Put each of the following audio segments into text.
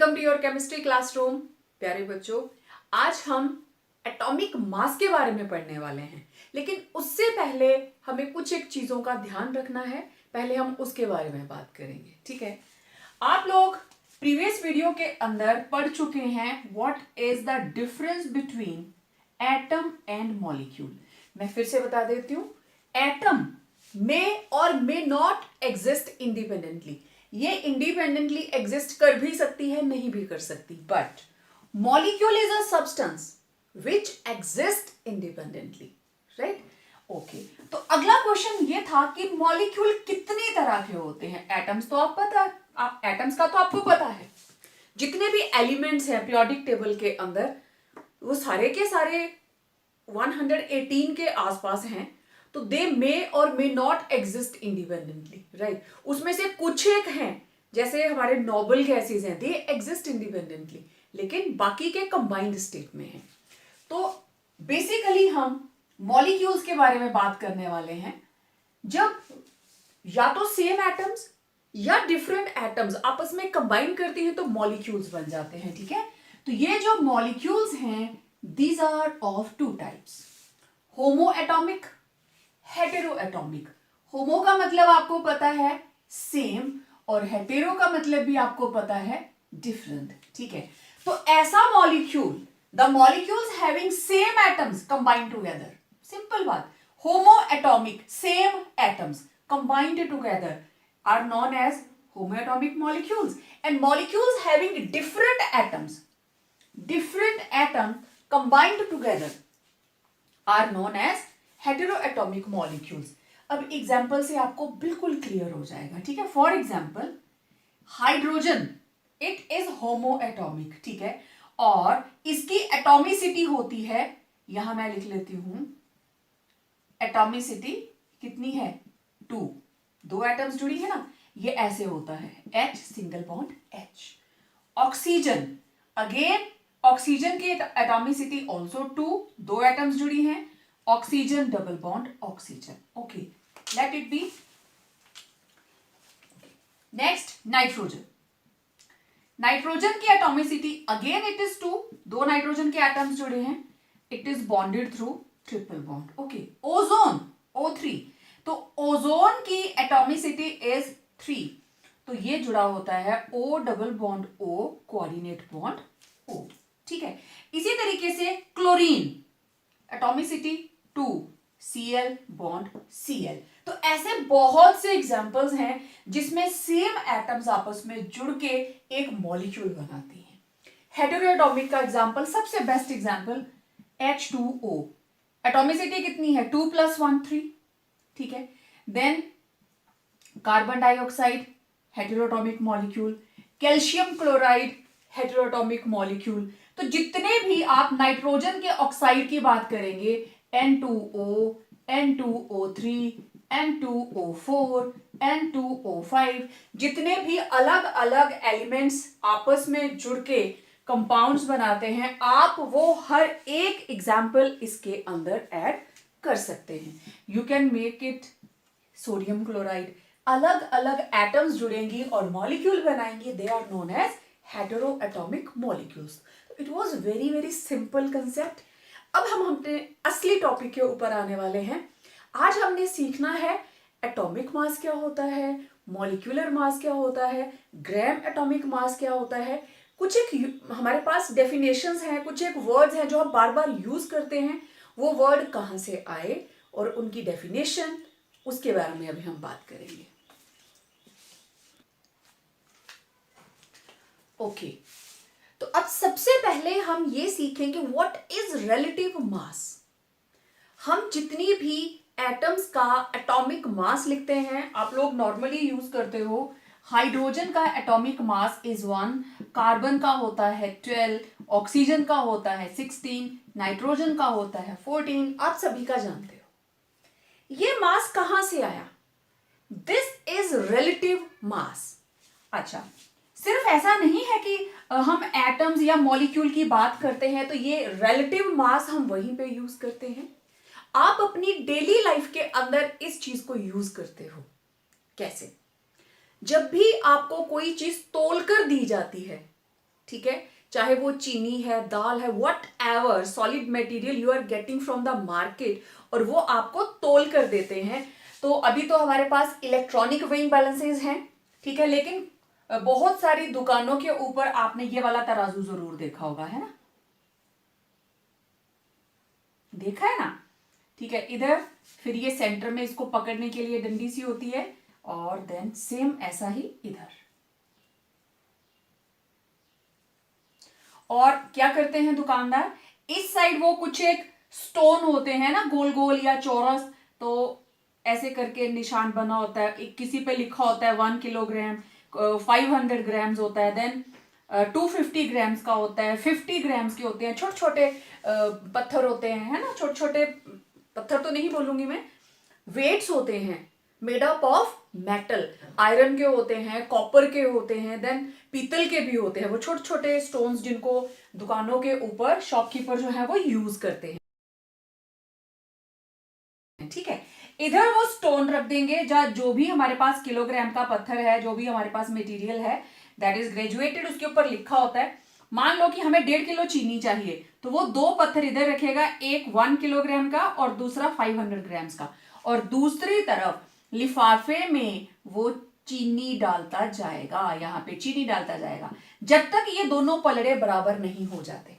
Welcome to your chemistry classroom. प्यारे बच्चों, आज हम एटॉमिक मास के बारे में पढ़ने वाले हैं, लेकिन उससे पहले हमें कुछ एक चीजों का ध्यान रखना है। पहले हम उसके बारे में बात करेंगे, ठीक है। आप लोग प्रीवियस वीडियो के अंदर पढ़ चुके हैं what is the difference between atom and molecule. मैं फिर से बता देती हूं, एटम मे और मे नॉट एग्जिस्ट इंडिपेंडेंटली। ये इंडिपेंडेंटली एग्जिस्ट कर भी सकती है, नहीं भी कर सकती, but molecule is a substance which exist independently, right. Okay, तो अगला क्वेश्चन ये था कि मॉलिक्यूल कितने तरह के होते हैं। एटम्स तो एटम्स का तो आपको पता है। जितने भी एलिमेंट्स हैं पीरियोडिक टेबल के अंदर, वो सारे के सारे 118 के आसपास हैं। तो दे मे और may not exist independently, right. उसमें से कुछ एक हैं, जैसे हमारे नोबल गैसेज हैं, दे एग्जिस्ट इंडिपेंडेंटली, लेकिन बाकी के कंबाइंड स्टेट में हैं। तो बेसिकली हम मॉलिक्यूल्स के बारे में बात करने वाले हैं। जब या तो सेम एटम्स या डिफरेंट एटम्स आपस में कंबाइन करती हैं तो मॉलिक्यूल्स बन जाते हैं, ठीक है। तो ये जो मॉलिक्यूल्स हैं, these are of two types, homo atomic, hetero atomic. Homo का मतलब आपको पता है सेम, और हेटेरो का मतलब भी आपको पता है डिफरेंट, ठीक है। तो ऐसा molecule, the molecules having same atoms combined together, simple बात, homo atomic, same atoms combined together are known as homo atomic molecules. And molecules having different atom combined together are known as heteroatomic molecules। अब example से आपको बिल्कुल clear हो जाएगा, ठीक है। For example hydrogen, it is homoatomic, ठीक है, और इसकी एटॉमिसिटी होती है, यहां मैं लिख लेती हूं, एटॉमिसिटी कितनी है, 2। दो एटम्स जुड़ी है ना, ये ऐसे होता है, H single bond H। Oxygen, again oxygen की एटॉमिसिटी ऑल्सो 2, दो एटम्स जुड़ी हैं, oxygen double bond oxygen. Okay, late it B. Next nitrogen, nitrogen की एटॉमिसिटी अगेन इट इज 2, दो नाइट्रोजन के एटम्स जुड़े हैं, it is bonded through triple bond. Okay, ozone O3, तो ओजोन की एटॉमिसिटी इज 3, तो ये जुड़ा होता है O double bond O coordinate bond O, ठीक है। इसी तरीके से chlorine atomicity 2, Cl bond Cl। तो ऐसे बहुत से एग्जांपल्स हैं जिसमें सेम एटम्स आपस में जुड़ के एक मॉलिक्यूल बनाती हैं। हेटेरोएटॉमिक का एग्जांपल, सबसे बेस्ट एग्जांपल H2O, एटॉमिसिटी कितनी है, 2 + 1 3, ठीक है। Then carbon dioxide heteroatomic molecule, calcium chloride heteroatomic molecule. तो जितने भी आप नाइट्रोजन के ऑक्साइड की बात करेंगे, N2O, N2O3, N2O4, N2O5, जितने भी अलग अलग एलिमेंट्स आपस में जुड़ के कंपाउंड्स बनाते हैं, आप वो हर एक एग्जाम्पल इसके अंदर ऐड कर सकते हैं। You can make it sodium chloride, अलग अलग एटम्स जुड़ेंगी और मॉलिक्यूल बनाएंगे, they are known as heteroatomic molecules. It was very very simple concept. अब हम अपने असली टॉपिक के ऊपर आने वाले हैं। आज हमने सीखना है एटॉमिक मास क्या होता है, मॉलिक्यूलर मास क्या होता है, ग्राम एटॉमिक मास क्या होता है। कुछ एक हमारे पास डेफिनेशंस हैं, कुछ एक वर्ड्स हैं जो हम बार बार यूज करते हैं, वो वर्ड कहाँ से आए और उनकी डेफिनेशन, उसके बारे में अभी हम बात करेंगे। ओके, तो अब सबसे पहले हम ये सीखेंगे व्हाट इज रिलेटिव मास। हम जितनी भी एटम्स का एटॉमिक मास लिखते हैं, आप लोग नॉर्मली यूज करते हो, हाइड्रोजन का एटॉमिक मास इज 1, कार्बन का होता है 12, ऑक्सीजन का होता है 16, नाइट्रोजन का होता है 14, आप सभी का जानते हो। ये मास कहां से आया, दिस इज रिलेटिव मास। अच्छा, सिर्फ ऐसा नहीं है कि हम एटम्स या मॉलिक्यूल की बात करते हैं तो ये रिलेटिव मास हम वहीं पे यूज करते हैं। आप अपनी डेली लाइफ के अंदर इस चीज को यूज करते हो। कैसे, जब भी आपको कोई चीज तोल कर दी जाती है, ठीक है, चाहे वो चीनी है, दाल है, whatever solid material you are getting from the market, और वो आपको तोल कर देते हैं। तो अभी तो हमारे पास इलेक्ट्रॉनिक वेइंग बैलेंसेस हैं, ठीक है, लेकिन बहुत सारी दुकानों के ऊपर आपने ये वाला तराजू जरूर देखा होगा, है ना, देखा है ना, ठीक है। इधर फिर ये सेंटर में इसको पकड़ने के लिए डंडी सी होती है, और देन सेम ऐसा ही इधर। और क्या करते हैं दुकानदार, इस साइड वो कुछ एक स्टोन होते हैं ना, गोल गोल या चौरस, तो ऐसे करके निशान बना होता है, एक किसी पे लिखा होता है 1 किलोग्राम, 500 ग्राम्स होता है, देन 250 ग्राम्स का होता है, 50 ग्राम्स के होते हैं, छोटे छोटे पत्थर होते हैं, है ना, छोटे छोटे पत्थर तो नहीं बोलूंगी मैं, वेट्स होते हैं made up of metal, iron के होते हैं, कॉपर के होते हैं, देन पीतल के भी होते हैं, वो छोटे छोटे स्टोन्स जिनको दुकानों के ऊपर शॉपकीपर जो है वो यूज करते हैं, ठीक है। इधर वो स्टोन रख देंगे, जो भी हमारे पास किलोग्राम का पत्थर है, जो भी हमारे पास मटेरियल है दैट इज ग्रेजुएटेड, उसके ऊपर लिखा होता है। मान लो कि हमें 1.5 किलो चीनी चाहिए, तो वो 2 पत्थर इधर रखेगा, एक 1 किलोग्राम का और दूसरा 500 ग्राम्स का, और दूसरी तरफ लिफाफे में वो चीनी डालता जाएगा, यहाँ पे चीनी डालता जाएगा, जब तक ये दोनों पलड़े बराबर नहीं हो जाते।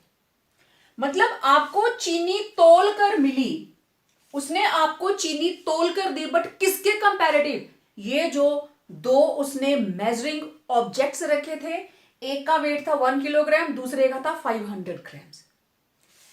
मतलब आपको चीनी तोल कर मिली, उसने आपको चीनी तोल कर दी, बट किसके कंपैरेटिव, ये जो 2 उसने मेजरिंग ऑब्जेक्ट्स रखे थे, एक का वेट था 1 किलोग्राम, दूसरे का था 500 ग्राम्स।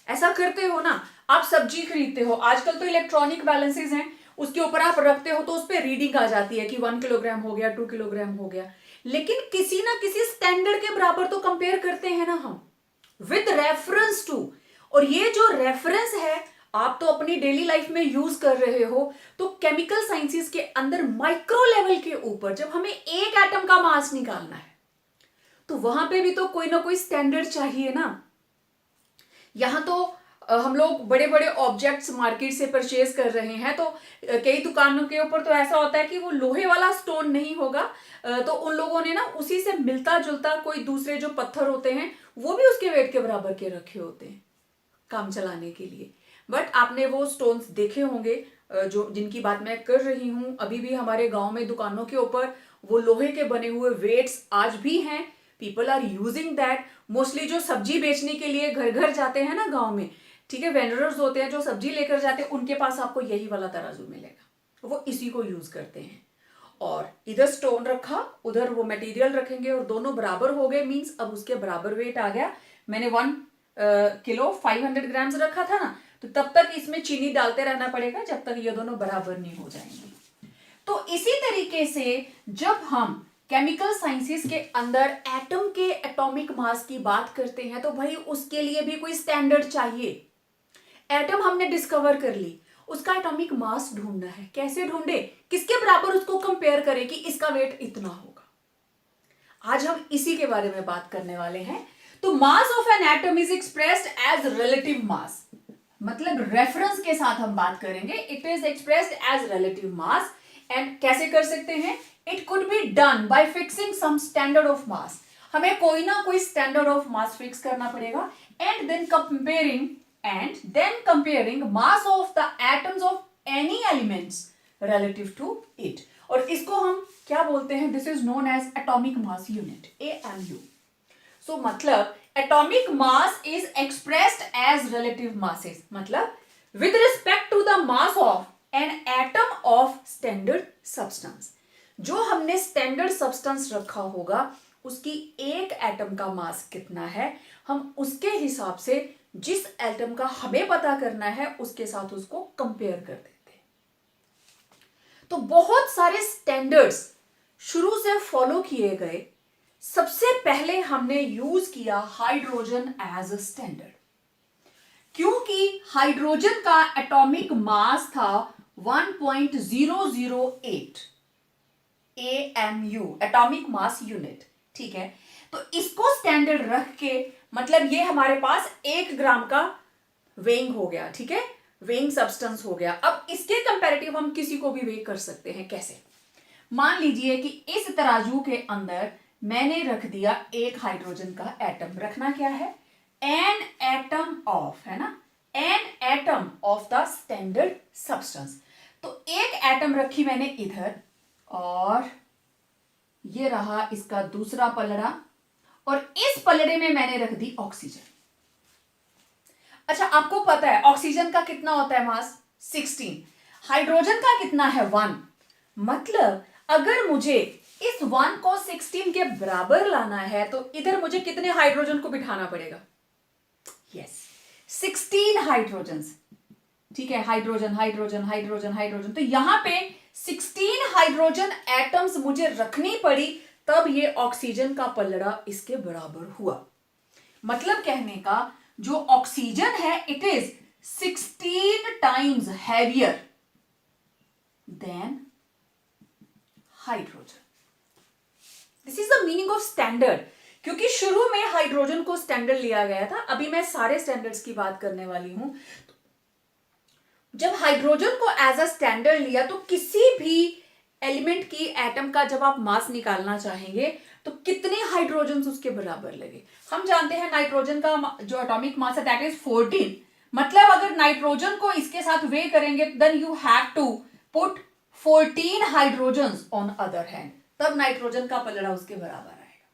ऐसा करते हो ना, आप सब्जी खरीदते हो, आजकल तो इलेक्ट्रॉनिक बैलेंसेस हैं, उसके ऊपर आप रखते हो तो उस पर रीडिंग आ जाती है कि 1 किलोग्राम हो गया, 2 किलोग्राम हो गया, लेकिन किसी ना किसी स्टैंडर्ड के बराबर तो कंपेयर करते हैं ना हम, विद रेफरेंस टू। और ये जो रेफरेंस है आप तो अपनी डेली लाइफ में यूज कर रहे हो, तो केमिकल साइंसेस के अंदर माइक्रो लेवल के ऊपर जब हमें एक एटम का मास निकालना है, तो वहां पे भी तो कोई ना कोई स्टैंडर्ड चाहिए ना। यहां तो हम लोग बड़े बड़े ऑब्जेक्ट्स मार्केट से परचेज कर रहे हैं, तो कई दुकानों के ऊपर तो ऐसा होता है कि वो लोहे वाला स्टोन नहीं होगा, तो उन लोगों ने ना उसी से मिलता जुलता कोई दूसरे जो पत्थर होते हैं वो भी उसके वेट के बराबर के रखे होते हैं काम चलाने के लिए। बट आपने वो स्टोन्स देखे होंगे जो जिनकी बात मैं कर रही हूं, अभी भी हमारे गांव में दुकानों के ऊपर वो लोहे के बने हुए वेट्स आज भी हैं, people are using that. Mostly जो सब्जी बेचने के लिए घर घर जाते हैं ना गांव में, ठीक है, वेंडर्स होते हैं जो सब्जी लेकर जाते हैं, उनके पास आपको यही वाला तराजू मिलेगा, वो इसी को यूज करते हैं। और इधर स्टोन रखा, उधर वो मटेरियल रखेंगे, और दोनों बराबर हो गए, मींस अब उसके बराबर वेट आ गया। मैंने 1 किलो 500 ग्राम्स रखा था ना, तो तब तक इसमें चीनी डालते रहना पड़ेगा जब तक ये दोनों बराबर नहीं हो जाएंगे। तो इसी तरीके से जब हम केमिकल साइंसेस के अंदर एटम के एटॉमिक मास की बात करते हैं, तो भाई उसके लिए भी कोई स्टैंडर्ड चाहिए। एटम हमने डिस्कवर कर ली, उसका एटॉमिक मास ढूंढना है, कैसे ढूंढे, किसके बराबर उसको कंपेयर करें कि इसका वेट इतना होगा। आज हम इसी के बारे में बात करने वाले हैं। तो mass of an atom is expressed as relative mass, मतलब रेफरेंस के साथ हम बात करेंगे, it is expressed as relative mass. And कैसे कर सकते हैं, it could be done by fixing some standard of mass, हमें कोई ना कोई स्टैंडर्ड ऑफ मास फिक्स करना पड़ेगा, and then comparing mass of the atoms of any elements relative to it. और इसको हम क्या बोलते हैं, this is known as atomic mass unit, AMU। So मतलब atomic mass is expressed as relative masses, मतलब with respect to the mass of an atom of standard substance. जो हमने स्टैंडर्ड सब्सटेंस रखा होगा उसकी एक एटम का मास कितना है, हम उसके हिसाब से जिस एटम का हमें पता करना है उसके साथ उसको कंपेयर कर देते हैं। तो बहुत सारे स्टैंडर्ड्स शुरू से फॉलो किए गए। सबसे पहले हमने यूज किया हाइड्रोजन एज अ स्टैंडर्ड, क्योंकि हाइड्रोजन का एटॉमिक मास था 1.008 AMU, एटॉमिक मास यूनिट, ठीक है। तो इसको स्टैंडर्ड रख के, मतलब ये हमारे पास 1 ग्राम का वेइंग हो गया, ठीक है, वेइंग सब्सटेंस हो गया। अब इसके कंपैरेटिव हम किसी को भी वेइ कर सकते हैं, कैसे, मान लीजिए कि इस तराजू के अंदर मैंने रख दिया एक हाइड्रोजन का एटम। रखना क्या है? एन एटम ऑफ, है ना, N atom of the standard substance. तो एक एटम रखी मैंने इधर, और ये रहा इसका दूसरा पलड़ा, और इस पलड़े में मैंने रख दी ऑक्सीजन। अच्छा, आपको पता है ऑक्सीजन का कितना होता है मास? 16। हाइड्रोजन का कितना है? 1। मतलब अगर मुझे इस 1 को 16 के बराबर लाना है तो इधर मुझे कितने हाइड्रोजन को बिठाना पड़ेगा? Yes, 16 hydrogen. ठीक है, हाइड्रोजन हाइड्रोजन हाइड्रोजन हाइड्रोजन, तो यहां पे 16 हाइड्रोजन एटम्स मुझे रखनी पड़ी, तब ये ऑक्सीजन का पलड़ा इसके बराबर हुआ। मतलब कहने का जो ऑक्सीजन है it is 16 times heavier than hydrogen. This is the meaning of standard. क्योंकि शुरू में हाइड्रोजन को स्टैंडर्ड लिया गया था, अभी मैं सारे स्टैंडर्ड्स की बात करने वाली हूं। जब हाइड्रोजन को एज अ स्टैंडर्ड लिया तो किसी भी एलिमेंट की एटम का जब आप मास निकालना चाहेंगे तो कितने हाइड्रोजन उसके बराबर लगे? हम जानते हैं नाइट्रोजन का जो एटॉमिक मास है दैट इज 14। मतलब अगर नाइट्रोजन को इसके साथ वे करेंगे then you have to put 14 hydrogen on other hand, तब नाइट्रोजन का पलड़ा उसके बराबर आएगा।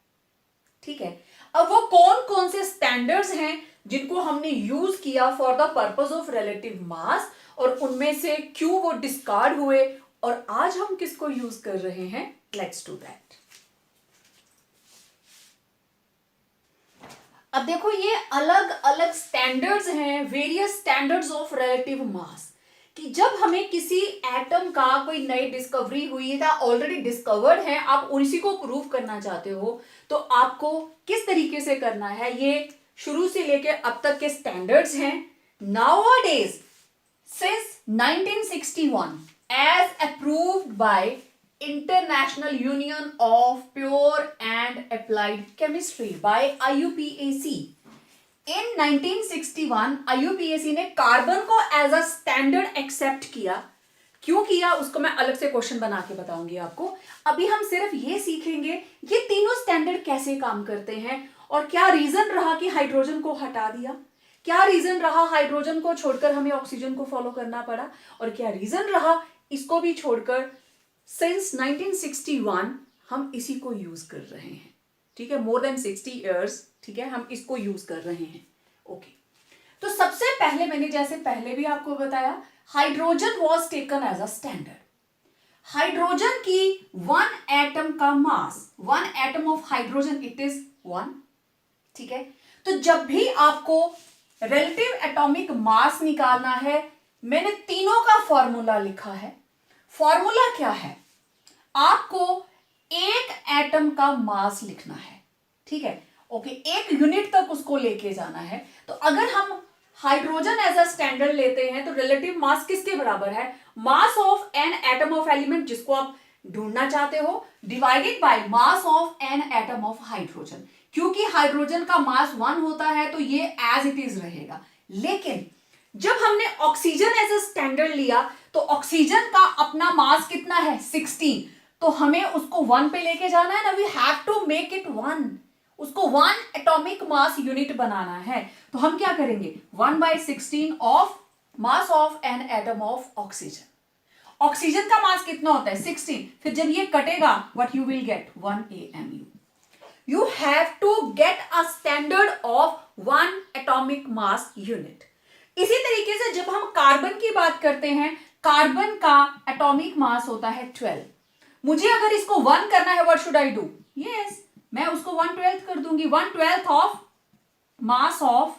ठीक है, अब वो कौन कौन से स्टैंडर्ड्स हैं जिनको हमने यूज किया for the purpose of relative मास, और उनमें से क्यों वो डिस्कार्ड हुए, और आज हम किसको यूज कर रहे हैं? Let's do that. अब देखो, ये अलग अलग स्टैंडर्ड्स हैं, वेरियस स्टैंडर्ड्स ऑफ रिलेटिव मास, कि जब हमें किसी एटम का कोई नई डिस्कवरी हुई है, ऑलरेडी डिस्कवर्ड है, आप उसी को प्रूव करना चाहते हो, तो आपको किस तरीके से करना है, ये शुरू से लेके अब तक के स्टैंडर्ड्स हैं। Nowadays since 1961 as approved by International Union of Pure and Applied Chemistry by IUPAC. In 1961 IUPAC ने कार्बन को एज अ स्टैंडर्ड एक्सेप्ट किया। क्यों किया उसको मैं अलग से क्वेश्चन बना के बताऊंगी आपको। अभी हम सिर्फ ये सीखेंगे ये तीनों स्टैंडर्ड कैसे काम करते हैं, और क्या रीजन रहा कि हाइड्रोजन को हटा दिया, क्या रीजन रहा हाइड्रोजन को छोड़कर हमें ऑक्सीजन को फॉलो करना पड़ा, और क्या रीजन रहा इसको भी छोड़कर सिंस 1961 हम इसी को यूज कर रहे हैं। ठीक है, मोर देन 60 इयर्स, ठीक है, हम इसको यूज कर रहे हैं। ओके, तो सबसे पहले मैंने जैसे पहले भी आपको बताया, hydrogen was taken as a standard. Hydrogen की 1 एटम का mass, 1 atom of hydrogen it is 1। ठीक है, तो जब भी आपको रिलेटिव एटॉमिक मास निकालना है, मैंने तीनों का फॉर्मूला लिखा है। फॉर्मूला क्या है? आपको एक एटम का मास लिखना है। ठीक है, ओके, एक यूनिट तक उसको लेके जाना है। तो अगर हम हाइड्रोजन एज अ स्टैंडर्ड लेते हैं तो रिलेटिव मास किसके बराबर है? Mass of an atom of element जिसको आप ढूंढना चाहते हो divided by mass of an atom of hydrogen. क्योंकि हाइड्रोजन का मास 1 होता है तो ये एज इट इज रहेगा। लेकिन जब हमने ऑक्सीजन एज अ स्टैंडर्ड लिया तो ऑक्सीजन का अपना मास कितना है? 16। तो हमें उसको 1 पे लेके जाना है ना, we have to make it 1, उसको 1 एटॉमिक मास यूनिट बनाना है। तो हम क्या करेंगे? 1/16 of mass of an atom of oxygen. Oxygen का मास कितना होता है? 16। फिर जब ये कटेगा what you will get? 1 AMU। You have to get a standard of 1 atomic mass unit. इसी तरीके से जब हम कार्बन की बात करते हैं, कार्बन का एटॉमिक मास होता है 12। मुझे अगर इसको 1 करना है what should I do? Yes, मैं उसको 1/12 कर दूंगी। 1/12 of mass of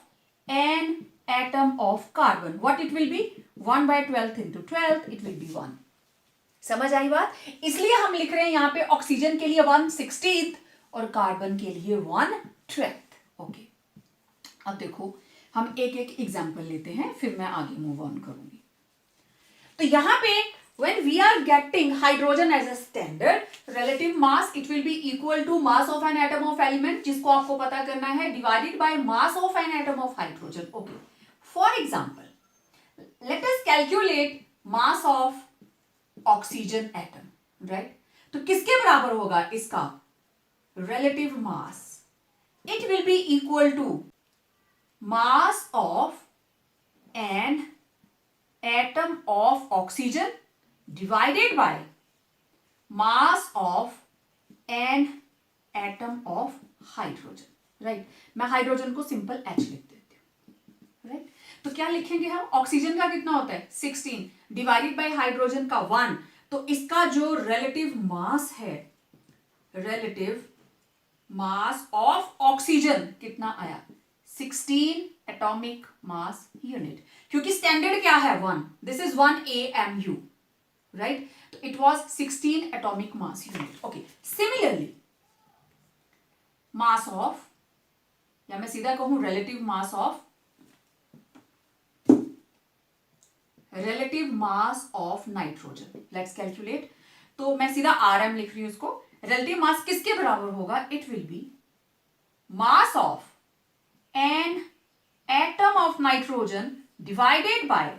an atom of carbon, what it will be? 1/12 into 12 it will be 1। समझ आई बात? इसलिए हम लिख रहे हैं यहां पे ऑक्सीजन के लिए 1/16 और कार्बन के लिए 1/12। ओके, अब देखो हम एक एक एग्जांपल लेते हैं, फिर मैं आगे मूव ऑन करूंगी। तो यहां पे when we are getting hydrogen as a standard, relative mass it will be equal to mass of an atom of element, जिसको आपको पता करना है, divided by mass of an atom of hydrogen. Okay, for example, let us calculate mass of oxygen atom, right? तो किसके बराबर होगा इसका? relative mass, it will be equal to mass of an atom of oxygen divided by mass of an atom of hydrogen. Right मैं hydrogen को simple H लिख देती हूँ. राइट तो क्या लिखेंगे हम? ऑक्सीजन का कितना होता है 16 डिवाइडेड बाय हाइड्रोजन का 1. तो इसका जो रिलेटिव मास है, रिलेटिव मास ऑफ ऑक्सीजन कितना आया 16 एटॉमिक मास यूनिट. क्योंकि स्टैंडर्ड क्या है 1, दिस इज 1 AMU. राइट तो it was 16 atomic mass unit. Okay similarly mass of, या मैं सीधा कहूं relative mass of, relative mass of nitrogen. Let's calculate. तो मैं सीधा RM लिख रही हूं इसको. रिलेटिव मास किसके बराबर होगा? It will B mass of an atom of nitrogen divided by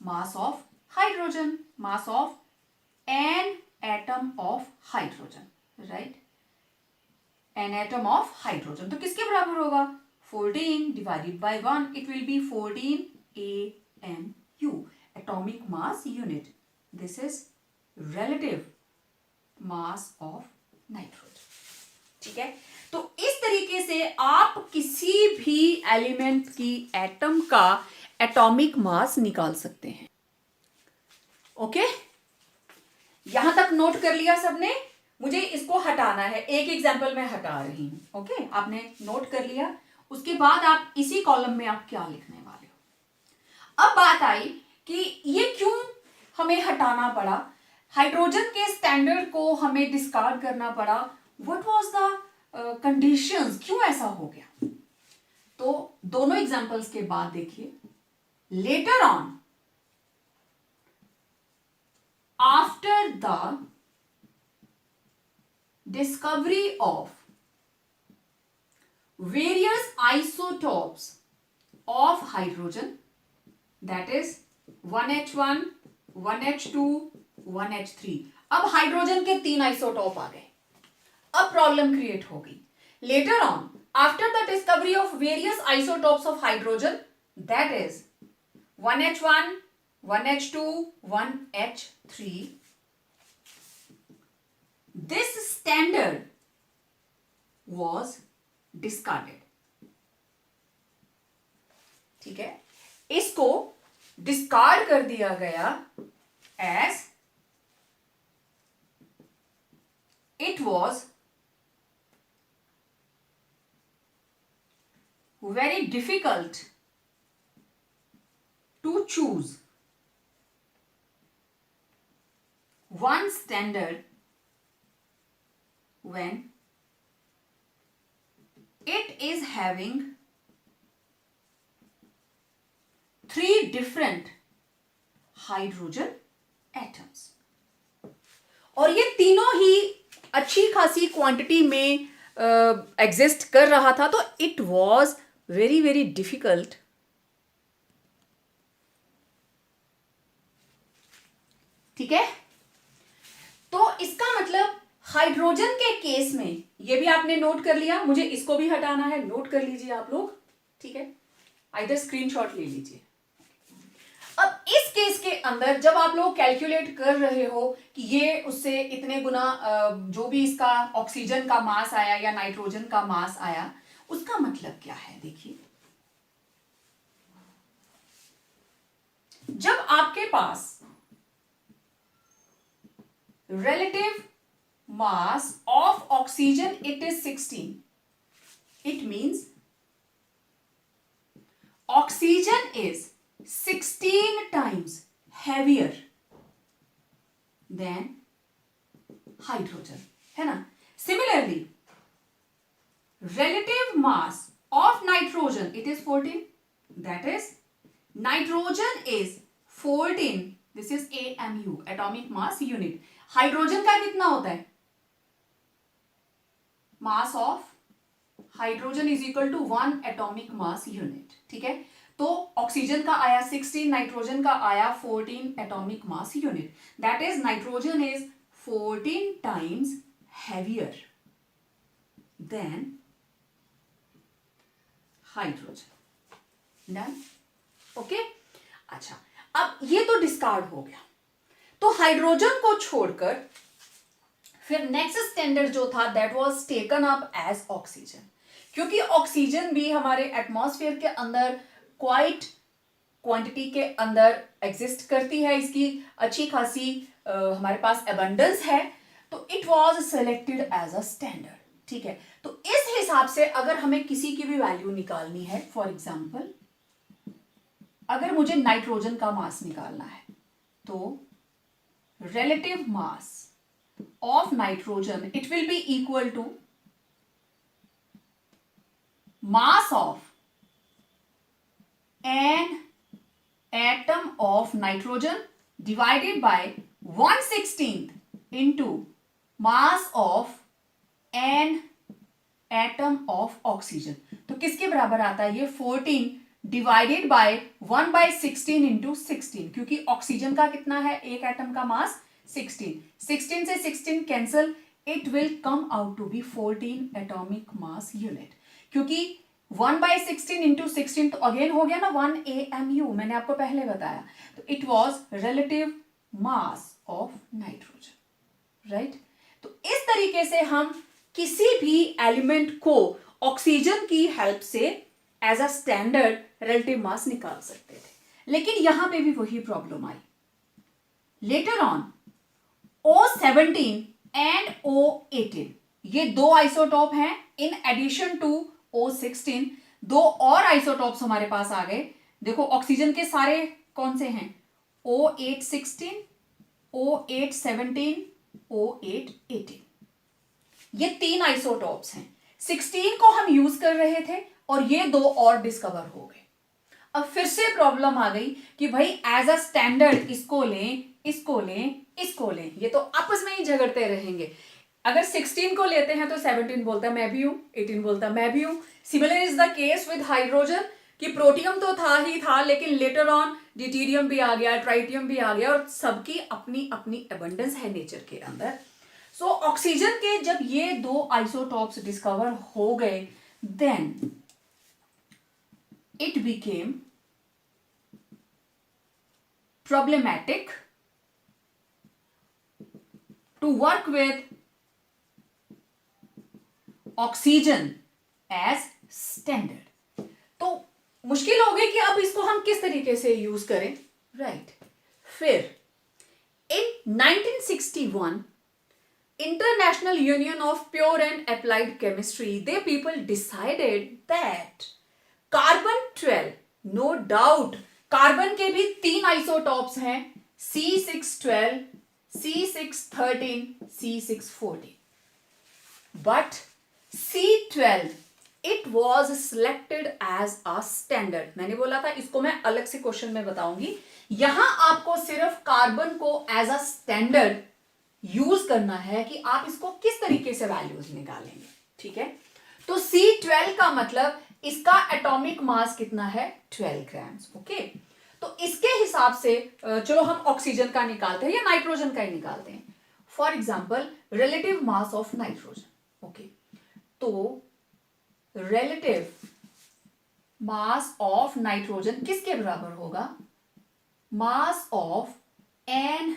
mass of hydrogen, mass of an atom of hydrogen. Right N atom of hydrogen तो किसके बराबर होगा 14 divided bye 1, it will B 14 AMU atomic mass unit. This is relative mass of nitrogen. ठीक है तो इस तरीके से आप किसी भी एलिमेंट की एटम का एटॉमिक मास निकाल सकते हैं. ओके यहां तक नोट कर लिया सबने? मुझे इसको हटाना है. एक एग्जाम्पल मैं हटा रही हूं. ओके आपने नोट कर लिया. उसके बाद आप इसी कॉलम में आप क्या लिखने वाले हो. अब बात आई कि ये क्यों हमें हटाना पड़ा, हाइड्रोजन के स्टैंडर्ड को हमें डिस्कार्ड करना पड़ा. व्हाट वाज द कंडीशंस, क्यों ऐसा हो गया? तो दोनों एग्जांपल्स के बाद देखिए. Later on after the discovery of various isotopes of hydrogen, that is 1H1, 1H2, 1H3. अब हाइड्रोजन के 3 आइसोटॉप आ गए. अब प्रॉब्लम क्रिएट हो गई. Later on after the discovery of various isotopes of hydrogen, that is 1H1, 1H2, 1H3, this standard was discarded. ठीक है इसको discard कर दिया गया as it was very difficult to choose one standard when it is having 3 different hydrogen atoms. और ये तीनों ही अच्छी खासी क्वांटिटी में एग्जिस्ट कर रहा था. तो it was very very difficult ठीक है. तो इसका मतलब हाइड्रोजन के केस में, ये भी आपने नोट कर लिया, मुझे इसको भी हटाना है, नोट कर लीजिए आप लोग. ठीक है आइदर स्क्रीनशॉट ले लीजिए. अब इस केस के अंदर जब आप लोग कैलकुलेट कर रहे हो कि ये उससे इतने गुना जो भी इसका ऑक्सीजन का मास आया या नाइट्रोजन का मास आया, उसका मतलब क्या है? देखिए जब आपके पास relative mass of oxygen it is 16, it means oxygen is 16 times heavier than hydrogen, है ना. Similarly relative mass of nitrogen it is 14, that is nitrogen is 14, this is AMU atomic mass unit. Hydrogen का कितना होता है? Mass of hydrogen is equal to 1 atomic mass unit. ठीक है तो oxygen का आया 16, नाइट्रोजन का आया 14 atomic mass unit. That is nitrogen is 14 times heavier than hydrogen. Done? Okay. अच्छा, अब ये तो डिस्कार्ड हो गया। तो हाइड्रोजन को छोड़कर फिर नेक्स्ट स्टैंडर्ड जो था that was taken up as oxygen, क्योंकि ऑक्सीजन भी हमारे एटमॉस्फेयर के अंदर क्वाइट क्वांटिटी के अंदर एग्जिस्ट करती है, इसकी अच्छी खासी हमारे पास एबंडेंस है, तो it was selected as a standard. ठीक है, तो इस हिसाब से अगर हमें किसी की भी वैल्यू निकालनी है, फॉर एग्जांपल अगर मुझे नाइट्रोजन का मास निकालना है तो relative mass of nitrogen, it will be equal to mass of an atom of nitrogen divided by 1/16 into mass of an atom of oxygen। तो किसके बराबर आता है ये? 14 डिवाइडेड बाय 1/16 इंटू 16, क्योंकि ऑक्सीजन का कितना है एक एटम का मास? 16। 16 से 16 cancel, it will come out to be 14 atomic mass unit, क्योंकि 1/16 इंटू 16 तो अगेन हो गया ना 1 AMU, मैंने आपको पहले बताया। तो it was relative mass of nitrogen, right. तो इस तरीके से हम किसी भी एलिमेंट को ऑक्सीजन की हेल्प से as a standard relative mass निकाल सकते थे, लेकिन यहां पे भी वही प्रॉब्लम आई। Later on O17 and O18 ये दो आइसोटॉप हैं, इन एडिशन टू O16 दो और आइसोटॉप्स हमारे पास आ गए। देखो ऑक्सीजन के सारे कौन से हैं? O816, O817, O818, ये तीन आइसोटॉप्स हैं। 16 को हम यूज कर रहे थे और ये दो और डिस्कवर हो गए। अब फिर से प्रॉब्लम आ गई कि भाई एज अ स्टैंडर्ड इसको लें, इसको लें, इसको लें, ये तो आपस में ही झगड़ते रहेंगे। अगर 16 को लेते हैं तो 17 बोलता मैं भी हूं, 18 बोलता मैं भी हूं। Similar is the case with hydrogen कि प्रोटियम तो था ही था, लेकिन लेटर ऑन ड्यूटेरियम भी आ गया, ट्राइटियम भी आ गया, और सबकी अपनी अपनी एबंडेंस है नेचर के अंदर। सो ऑक्सीजन के जब ये दो आइसोटॉप्स डिस्कवर हो गए, then it became problematic to work with oxygen as standard। तो मुश्किल हो गई कि अब इसको हम किस तरीके से यूज करें, राइट। फिर in 1961 International Union of Pure and Applied Chemistry, they people decided that carbon 12, no doubt carbon के भी तीन आइसोटॉप्स हैं, C612, C613, C614, but C12 it was selected as a standard. मैंने बोला था इसको मैं अलग से क्वेश्चन में बताऊंगी, यहां आपको सिर्फ कार्बन को एज अ स्टैंडर्ड यूज करना है कि आप इसको किस तरीके से वैल्यूज निकालेंगे। ठीक है, तो C12 का मतलब इसका एटॉमिक मास कितना है? 12 ग्राम्स। ओके, तो इसके हिसाब से चलो हम ऑक्सीजन का निकालते हैं या नाइट्रोजन का ही निकालते हैं। For example relative mass of nitrogen. Okay, तो रिलेटिव मास ऑफ नाइट्रोजन किसके बराबर होगा? मास of an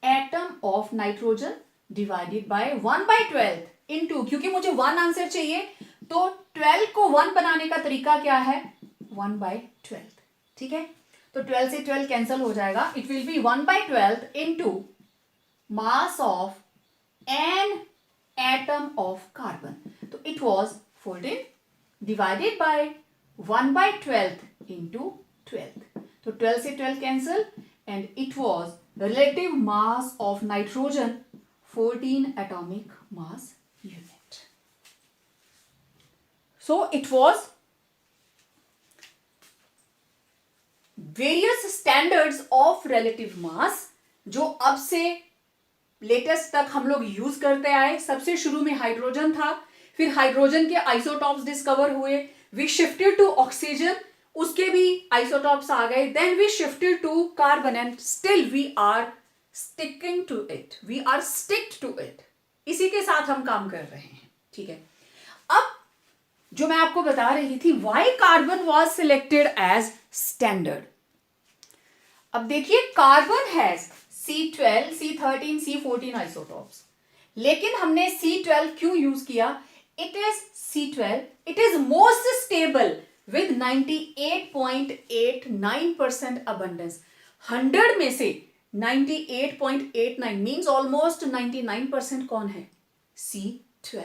atom of nitrogen divided by 1/12 into, क्योंकि मुझे 1 आंसर चाहिए तो 12 को 1 बनाने का तरीका क्या है? 1/12। ठीक है, तो 12 से 12 कैंसिल हो जाएगा, it will be 1/12 into mass of an atom of carbon. तो it was 14 divided by 1/12 into 12, तो 12 से 12 cancel and it was relative mass of nitrogen 14 atomic mass unit. So it was various standards of relative mass जो अब से latest तक हम लोग use करते आए। सबसे शुरू में हाइड्रोजन था, फिर हाइड्रोजन के आइसोटॉप्स डिस्कवर हुए, वी शिफ्टेड टू ऑक्सीजन, उसके भी आइसोटॉप्स आ गए, then we shifted to carbon and still we are sticking to it, we are sticked to it, इसी के साथ हम काम कर रहे हैं। ठीक है, अब जो मैं आपको बता रही थी, why carbon was selected as standard. अब देखिए, carbon has C12, C13, C14 isotopes, लेकिन हमने C12 क्यों यूज किया? It is C12, it is most stable with 98.89% abundance. 100 में से 98.89 मीन्स ऑलमोस्ट 99% कौन है? C12,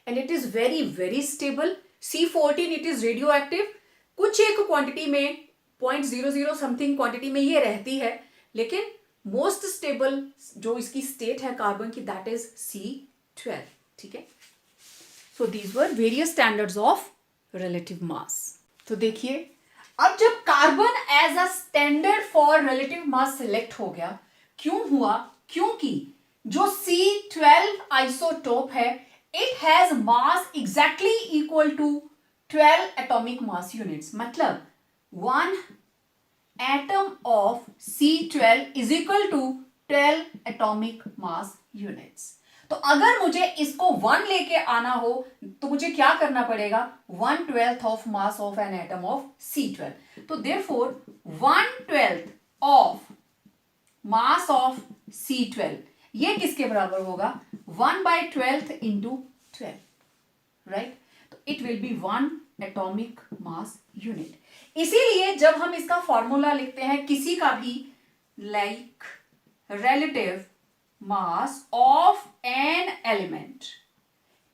and it is very very stable. C14 it is radio active, कुछ एक क्वांटिटी में 0.00 समथिंग क्वांटिटी में ये रहती है, लेकिन मोस्ट स्टेबल जो इसकी स्टेट है कार्बन की, दैट इज C12। ठीक है, so these were various standards of relative mass. तो देखिए, अब जब carbon as a standard for relative mass select हो गया, क्यों हुआ? क्योंकि जो C12 आइसोटोप है, it has mass exactly equal to 12 atomic mass units. मतलब 1 atom of C12 is equal to 12 atomic mass units। तो अगर मुझे इसको 1 लेके आना हो तो मुझे क्या करना पड़ेगा? 1/12 of mass of an atom of C12। तो therefore 1/12 of mass of C12 ये किसके बराबर होगा? 1/12 into 12, राइट? तो it will be 1 atomic mass unit. इसीलिए जब हम इसका फॉर्मूला लिखते हैं किसी का भी, like relative mass of an element,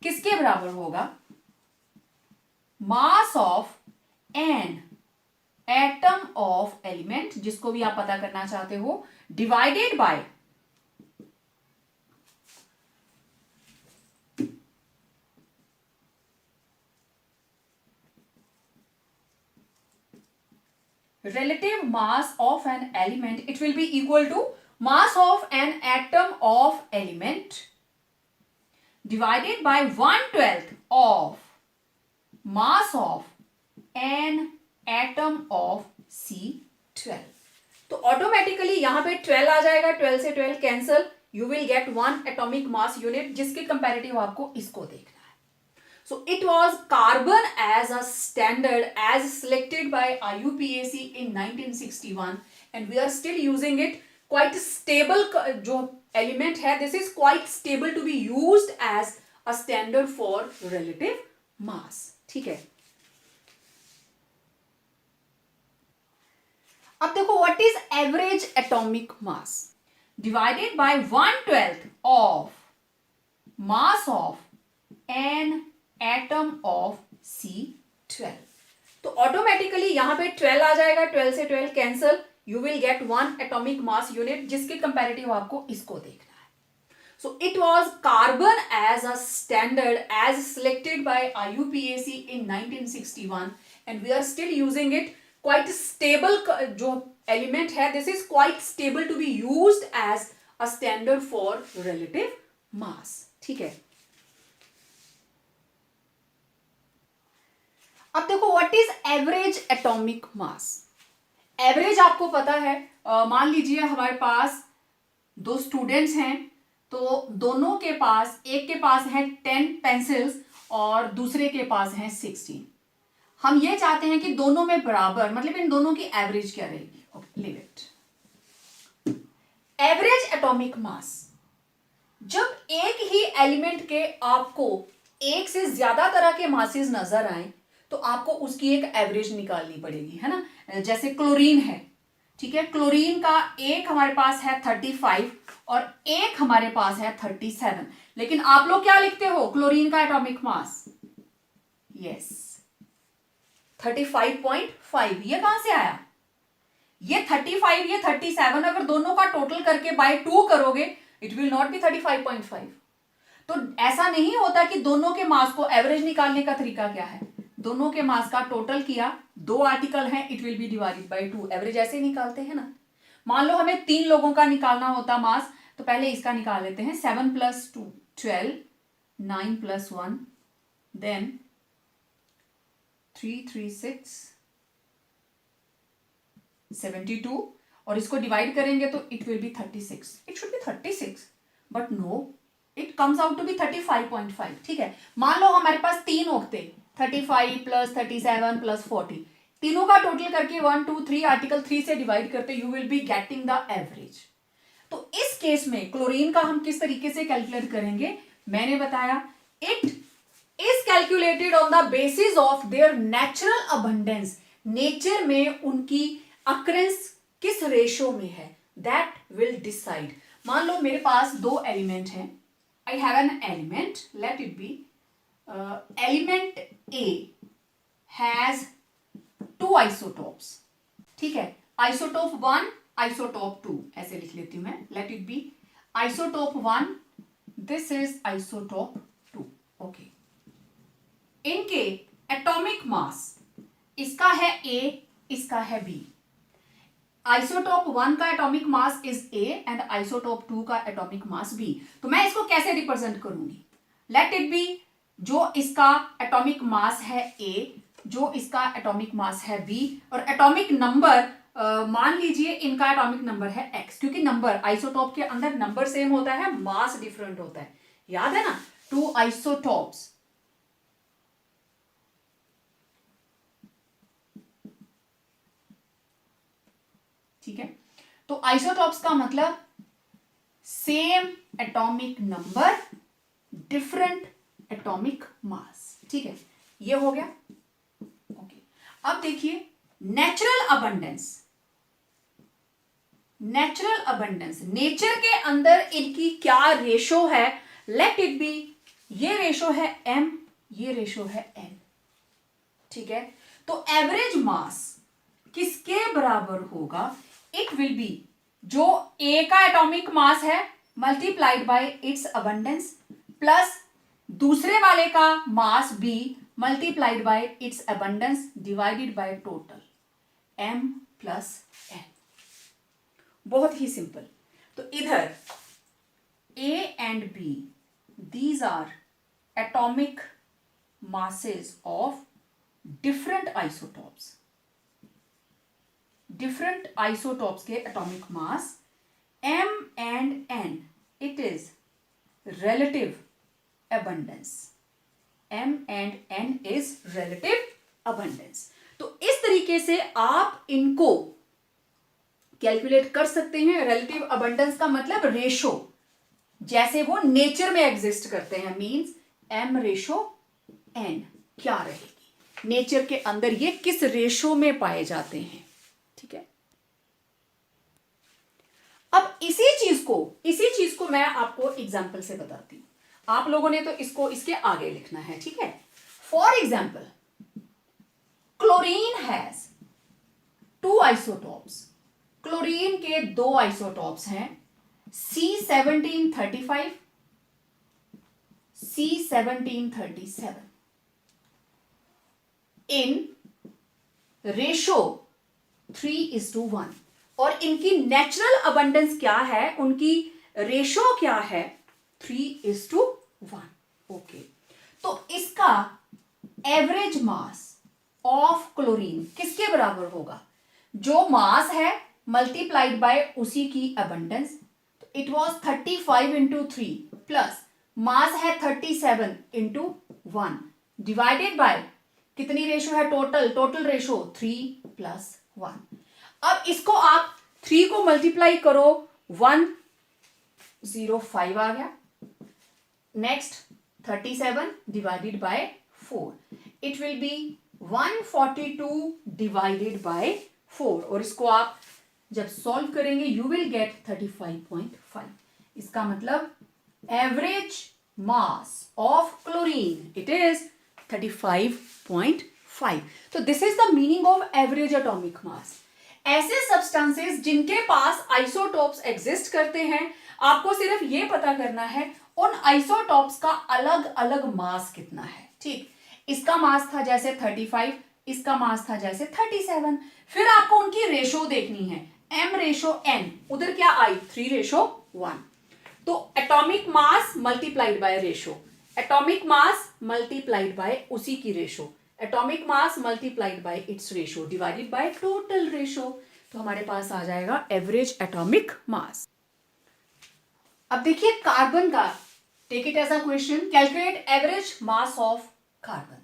किसके बराबर होगा? मास of an atom of element, जिसको भी आप पता करना चाहते हो, divided by relative mass of an element, it will be equal to mass of an atom of element divided by 1/12 of mass of an atom of C12। तो automatically यहां पे 12 आ जाएगा, 12 से 12 cancel, you will get 1 atomic mass unit, जिसके comparative आपको इसको देखना है। So it was carbon as a standard as selected by IUPAC in 1961, and we are still using it। Quite stable जो element है, this is quite stable to be used as a standard for relative mass। ठीक है, अब देखो, what is average atomic mass divided by 1/12 of mass of an atom of C12। तो automatically यहां पे 12 आ जाएगा, 12 से 12 cancel, you will get 1 atomic mass unit, जिसके कंपैरेटिव आपको इसको देखना है। So it was carbon as a standard as selected by IUPAC in 1961, and we are still using it. Quite stable जो एलिमेंट है, this is quite stable to be used as a standard for relative mass. ठीक है, अब देखो, what is average atomic mass. Average आपको पता है, मान लीजिए हमारे पास 2 स्टूडेंट्स हैं, तो दोनों के पास, एक के पास है 10 पेंसिल्स और दूसरे के पास है 16। हम ये चाहते हैं कि दोनों में बराबर, मतलब इन दोनों की एवरेज क्या रहेगी? Leave it. Average atomic mass, जब एक ही एलिमेंट के आपको एक से ज्यादा तरह के मासेस नजर आए, तो आपको उसकी एक एवरेज निकालनी पड़ेगी, है ना? जैसे क्लोरीन है, ठीक है, क्लोरीन का एक हमारे पास है 35 और एक हमारे पास है 37, लेकिन आप लोग क्या लिखते हो? क्लोरीन का एटॉमिक मास, यस, 35.5। ये कहां से आया? ये 35, ये 37, अगर दोनों का टोटल करके बाय 2 करोगे, इट विल नॉट बी 35.5। तो ऐसा नहीं होता कि दोनों के मास को एवरेज निकालने का तरीका क्या है? दोनों के मास का टोटल किया, 2 आर्टिकल हैं, it will be divided bye 2। Average ऐसे ही निकालते हैं ना। मान लो हमें 3 लोगों का निकालना होता मास, तो पहले इसका निकाल लेते हैं। 7 + 2 12, 9 + 1 देन 3 3 6 72, और इसको डिवाइड करेंगे तो it will be 36। It should be 36, but no, it comes out to be 35.5, ठीक है। मान लो हमारे पास 3 ओक्टे, 35 प्लस 37 प्लस 40, तीनों का टोटल करके 1 2 3 आर्टिकल 3 से डिवाइड करते you will be getting the average. तो इस केस में क्लोरीन का हम किस तरीके से कैलकुलेट करेंगे, मैंने बताया it is calculated on the basis of their natural abundance, nature में उनकी अक्रेंस किस रेशो में है, दैट विल डिसाइड। मान लो मेरे पास 2 एलिमेंट हैं, I have an element, late it B element A has 2 isotopes, ठीक है, आइसोटोप 1 आइसोटोप 2, ऐसे लिख लेती हूं मैं, late it B isotope 1, this is isotope 2, okay. इनके एटॉमिक मास, इसका है A, इसका है B। आइसोटोप 1 का atomic mass is A and isotope 2 का एटॉमिक मास B। तो मैं इसको कैसे रिप्रेजेंट करूंगी, लेट इट बी जो इसका एटॉमिक मास है A, जो इसका एटॉमिक मास है B, और एटॉमिक नंबर मान लीजिए इनका एटॉमिक नंबर है X, क्योंकि नंबर आइसोटोप के अंदर नंबर सेम होता है, मास डिफरेंट होता है, याद है ना। 2 आइसोटोप्स, ठीक है। तो आइसोटोप्स का मतलब same atomic number different atomic mass, ठीक है, ये हो गया, ओके। अब देखिए natural abundance, natural abundance, nature के अंदर इनकी क्या रेशो है, लेट इट बी ये रेशो है M, ये रेशो है N, ठीक है। तो एवरेज मास किसके बराबर होगा, इट विल बी जो A का एटॉमिक मास है multiplied by its abundance plus दूसरे वाले का mass B multiplied by its abundance divided by total M plus N। बहुत ही सिंपल। तो इधर A and B these are atomic masses of different isotopes, different isotopes के atomic mass M and N, it is relative abundance, M and N is relative abundance। तो इस तरीके से आप इनको कैलकुलेट कर सकते हैं। रिलेटिव अबंडेंस का मतलब रेशो, जैसे वो नेचर में एग्जिस्ट करते हैं, मींस M रेशो N क्या रहेगी, नेचर के अंदर ये किस रेशो में पाए जाते हैं, ठीक है। अब इसी चीज को मैं आपको एग्जाम्पल से बताती हूं। आप लोगों ने तो इसको इसके आगे लिखना है, ठीक है। For example chlorine has 2 isotopes, chlorine के 2 आइसोटोप्स हैं C1735, C1737 इन रेशो 3:1, और इनकी नेचुरल अबंडेंस क्या है, उनकी रेशो क्या है, 3:1, ओके। तो इसका एवरेज मास ऑफ क्लोरीन किसके बराबर होगा, जो मास है मल्टीप्लाइड बाय उसी की अबंडेंस। तो it was 35 into 3 plus mass है 37 इंटू 1 डिवाइडेड बाय कितनी रेशो है, टोटल रेशो 3+1। अब इसको आप 3 को मल्टीप्लाई करो, 105 आ गया। Next 37 divided by 4, it will B 142 divided by 4, और इसको आप जब सॉल्व करेंगे यू विल गेट 35.5। इसका मतलब average mass of chlorine it is 35.5। तो this is the meaning of average atomic मास। ऐसे सब्सटेंसेस जिनके पास आइसोटोप्स एग्जिस्ट करते हैं, आपको सिर्फ ये पता करना है उन आइसोटोप्स का अलग अलग मास कितना है, ठीक। इसका मास था जैसे 35, इसका मास था जैसे 37, फिर आपको उनकी रेशो देखनी है, M रेशो N, उधर क्या आई 3:1। तो atomic mass multiplied by ratio, atomic mass multiplied by उसी की ratio, atomic mass multiplied by it's ratio divided by total ratio. तो हमारे पास आ जाएगा एवरेज एटॉमिक मास। अब देखिए कार्बन का take it as a question, calculate average mass of carbon.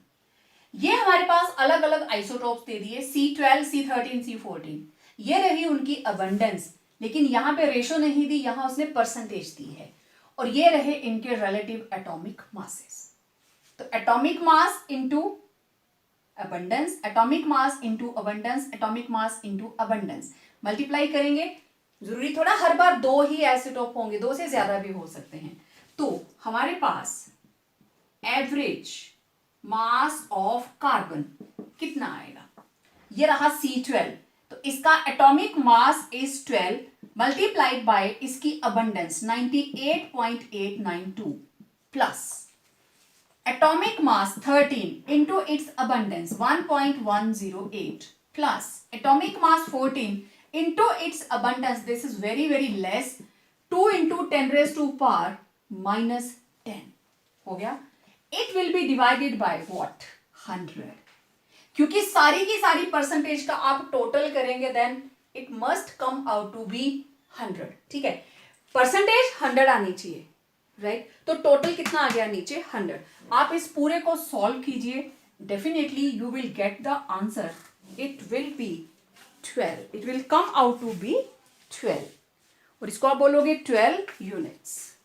ये हमारे पास अलग अलग आइसोटोप्स दे दिए, C12, C13, C14। ये रही उनकी अबंडेंस, लेकिन यहां पे रेशो नहीं दी, यहां उसने परसेंटेज दी है। और ये रहे इनके रिलेटिव एटॉमिक मासेस। तो atomic mass into abundance, atomic mass into abundance, atomic mass into abundance, multiply करेंगे। जरूरी थोड़ा हर बार दो ही आइसोटोप होंगे, दो से ज्यादा भी हो सकते हैं। तो हमारे पास एवरेज मास ऑफ कार्बन कितना आएगा, ये रहा C12। तो इसका atomic mass is 12 multiplied by इसकी abundance 98.892 plus atomic mass 13 into its abundance 1.108 plus atomic mass 14 into its abundance, this is very very less, 2 into 10 raise to power -10 हो गया। It will be divided by what, 100। क्योंकि सारी की सारी percentage का आप total करेंगे then it must come out to be 100। ठीक है, परसेंटेज 100 आनी चाहिए, राइट? तो टोटल कितना आ गया नीचे, 100। आप इस पूरे को सॉल्व कीजिए, definitely you will get the answer, it will be 12, it will come out to be 12। और इसको आप बोलोगे 12 units.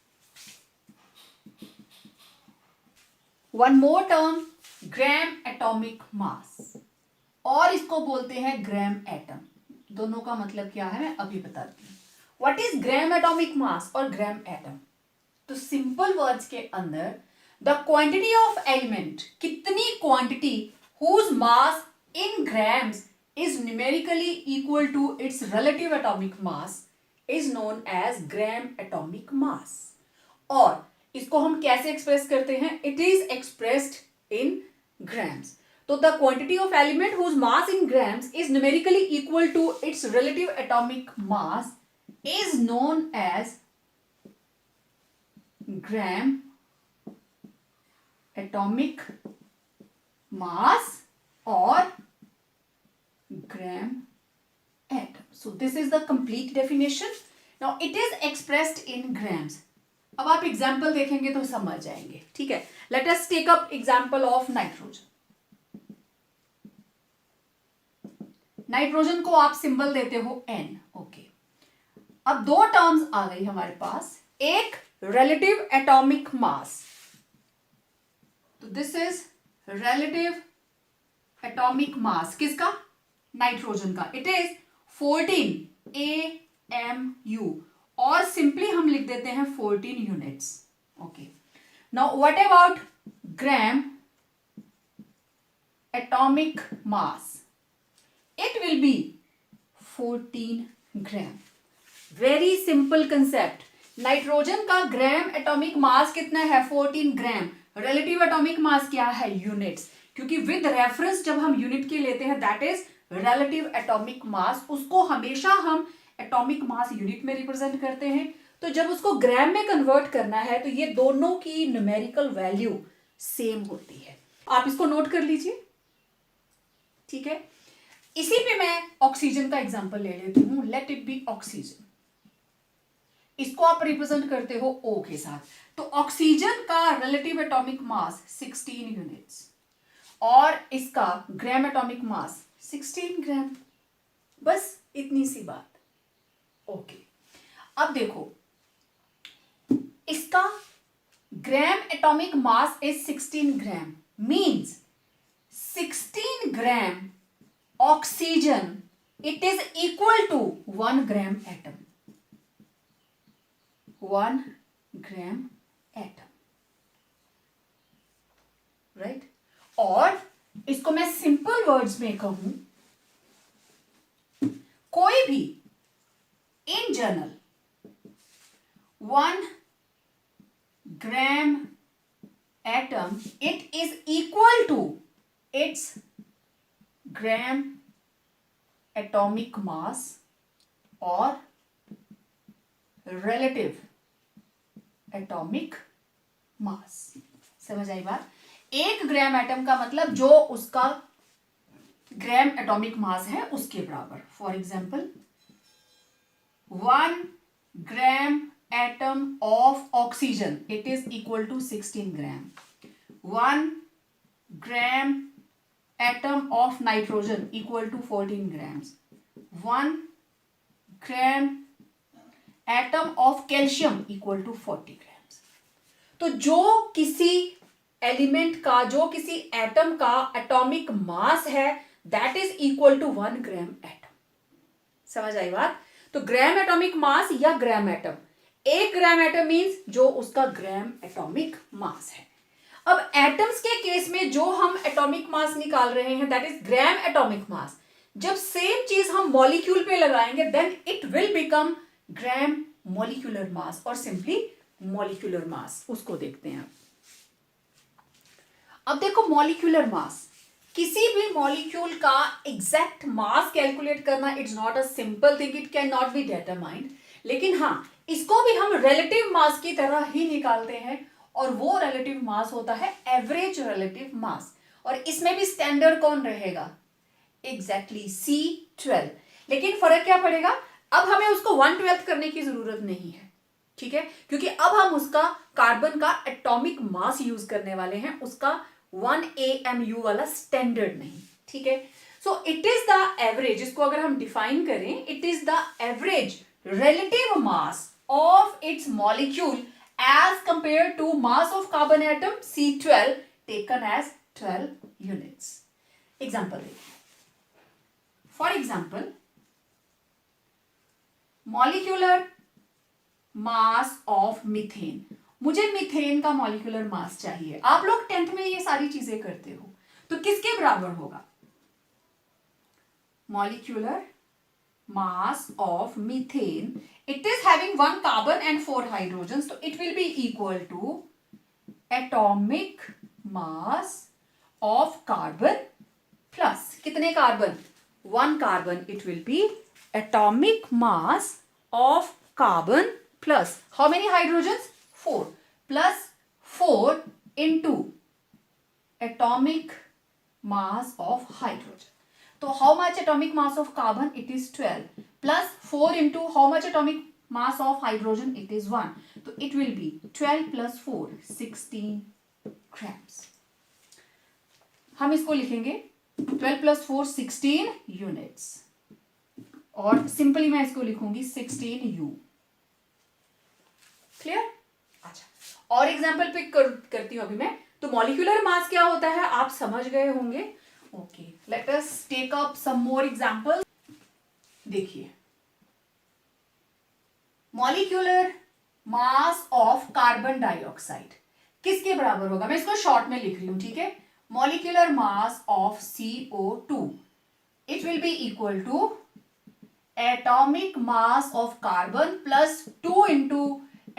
One more term, gram atomic mass, और इसको बोलते हैं ग्राम एटम। दोनों का मतलब क्या है मैं अभी बताती हूँ। What is gram atomic mass और ग्राम एटम? तो सिंपल वर्ड्स के अंदर द क्वांटिटी ऑफ एलिमेंट, कितनी quantity whose mass in grams is numerically equal to its relative atomic mass is known as gram atomic mass. और इसको हम कैसे express करते हैं? It is expressed in grams. तो the quantity of element whose mass in grams is numerically equal to its relative atomic mass is known as gram atomic mass और gram atom. So this is the complete definition. Now it is expressed in grams. अब आप example देखेंगे तो समझ जाएंगे, ठीक है? Let us take up example of nitrogen. Nitrogen को आप सिंबल देते हो N, ओके। अब दो टर्म्स आ गई हमारे पास, एक रिलेटिव एटॉमिक मास, तो दिस इज रिलेटिव एटॉमिक मास किसका? नाइट्रोजन का। इट इज 14 AMU, और सिंपली हम लिख देते हैं 14 units, okay. Now what about gram atomic mass? It will B 14 gram. Very simple concept. Nitrogen का ग्राम एटॉमिक मास कितना है? 14 ग्राम। रिलेटिव एटॉमिक मास क्या है? यूनिट्स, क्योंकि विद रेफरेंस जब हम यूनिट के लेते हैं दैट इज रिलेटिव एटॉमिक मास, उसको हमेशा हम एटॉमिक मास यूनिट में रिप्रेजेंट करते हैं। तो जब उसको ग्राम में कन्वर्ट करना है तो ये दोनों की न्यूमेरिकल वैल्यू सेम होती है। आप इसको नोट कर लीजिए, ठीक है? इसी पे मैं ऑक्सीजन का एग्जांपल ले लेती हूं। Late it B oxygen. इसको आप रिप्रेजेंट करते हो O के साथ। तो ऑक्सीजन का रिलेटिव एटॉमिक मास 16 यूनिट्स और इसका ग्राम एटॉमिक मास 16 ग्राम। बस इतनी सी बात, ओके। अब देखो, इसका gram atomic mass is 16 gram, means 16 gram oxygen it is equal to 1 gram atom. 1 gram atom, right? और इसको मैं सिंपल वर्ड्स में कहूं, कोई भी in general 1 gram atom it is equal to its gram atomic mass और relative atomic मास। समझ आई बात? 1 ग्राम एटम का मतलब जो उसका ग्राम एटॉमिक मास है उसके बराबर। For example 1 gram atom of oxygen oxygen, it is equal to 16 gram. 1 gram atom of nitrogen equal to 14 grams. 1 gram atom of calcium equal to 40 grams. तो जो किसी एलिमेंट का, जो किसी एटम का एटॉमिक मास है, that is equal to 1 gram atom. समझ आई बात? तो ग्राम एटॉमिक मास या gram atom, 1 gram atom means जो उसका ग्राम एटॉमिक मास है. अब एटम्स के केस में जो हम एटॉमिक मास निकाल रहे हैं that is gram atomic mass. जब सेम चीज हम मॉलिक्यूल पे लगाएंगे then it will become gram molecular mass और सिंपली मॉलिक्यूलर मास. उसको देखते हैं. अब देखो मॉलिक्यूलर मास, किसी भी मॉलिक्यूल का एग्जैक्ट मास कैलकुलेट करना it's not a simple thing, it can not be determined. लेकिन हाँ, इसको भी हम रिलेटिव मास की तरह ही निकालते हैं और वो रिलेटिव मास होता है एवरेज रिलेटिव मास. और इसमें भी स्टैंडर्ड कौन रहेगा? Exactly C12. लेकिन फर्क क्या पड़ेगा? अब हमें उसको 1/12 करने की जरूरत नहीं है, ठीक है, क्योंकि अब हम उसका कार्बन का एटॉमिक मास यूज करने वाले हैं, उसका 1 AMU वाला स्टैंडर्ड नहीं. ठीक है. So it is the average, इसको अगर हम डिफाइन करें, it is the average relative mass of its molecule as compared to mass of carbon atom C12 taken as 12 units. Example. For example, molecular mass of methane. मुझे methane का molecular mass चाहिए. आप लोग 10th में ये सारी चीजें करते हो, तो किसके बराबर होगा? Molecular mass of methane, it is having 1 carbon and 4 hydrogens, so it will be equal to atomic mass of carbon plus कितने carbon? 1 carbon. It will be atomic mass of carbon plus how many hydrogens? 4 plus 4 into atomic mass of hydrogen. So how much atomic mass of carbon? It is 12 plus 4 into how much atomic mass of hydrogen? It is 1. So it will be 12 plus 4 16 grams. हम इसको लिखेंगे 12 plus 4 16 units और simply मैं इसको लिखूंगी 16U. Clear? अच्छा, और example pick करती हूं अभी मैं. तो मॉलिक्यूलर मास क्या होता है आप समझ गए होंगे. Okay, let us take up some more examples. देखिए, molecular mass of carbon dioxide किसके बराबर होगा? मैं इसको शॉर्ट में लिख रही हूं, ठीक है. molecular mass of CO2, it will be equal to atomic mass of carbon plus 2 into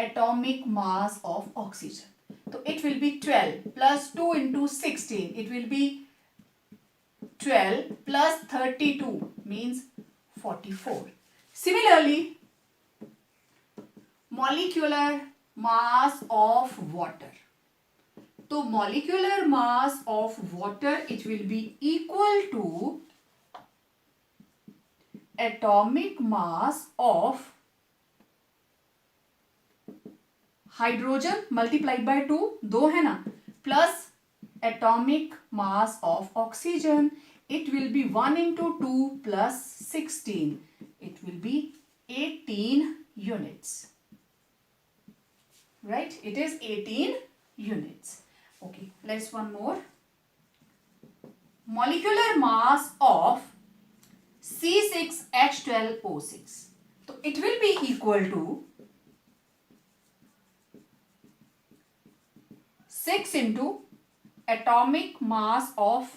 atomic mass of oxygen. So it will be 12 plus 2 into 16. It will be 12 plus 32 means 44. Similarly, molecular mass of water. So molecular mass of water, it will be equal to atomic mass of hydrogen multiplied by 2, 2 है ना, plus atomic mass of oxygen. It will be 1 into 2 plus 16. It will be 18 units. Right? It is 18 units. Okay, let's one more. Molecular mass of C6H12O6. So it will be equal to 6 into atomic mass of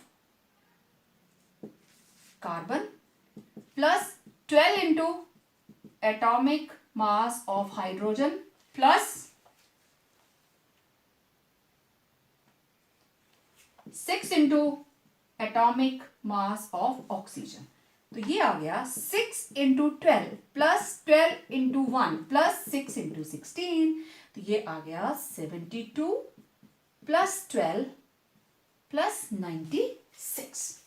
carbon plus 12 into atomic mass of hydrogen plus 6 into atomic mass of oxygen. तो ये आ गया 6 into 12 plus 12 into 1 plus 6 into 16. तो ये आ गया 72 plus 12 plus 96.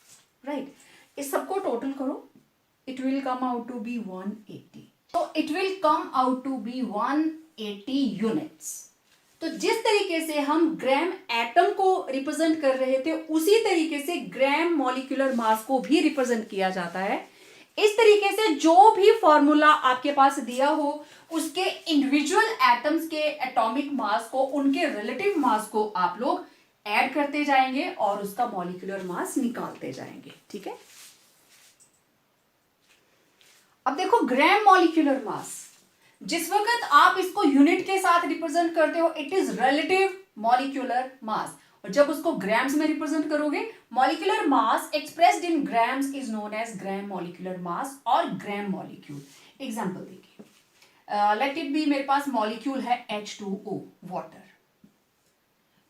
Right? इस सबको total करो. It will come out to be 180. So it will come out to be 180 units. तो जिस तरीके से हम ग्राम एटम को रिप्रेजेंट कर रहे थे उसी तरीके से ग्राम मॉलिक्यूलर मास को भी रिप्रेजेंट किया जाता है। इस तरीके से जो भी फॉर्मूला आपके पास दिया हो उसके इंडिविजुअल एटम्स के एटॉमिक मास को, उनके रिलेटिव मास को आप लोग ऐड करते जाएंगे और उसका मॉलिक्यूलर मास निकालते जाएंगे। ठीक है, अब देखो ग्राम मॉलिक्यूलर मास, जिस वक्त आप इसको यूनिट के साथ रिप्रेजेंट करते हो it is relative molecular mass, और जब उसको ग्राम्स में रिप्रेजेंट करोगे molecular mass expressed in grams is known as gram molecular mass और ग्राम मॉलिक्यूल। एग्जांपल देखिए, लेट इट बी, मेरे पास मॉलिक्यूल है H2O, वाटर।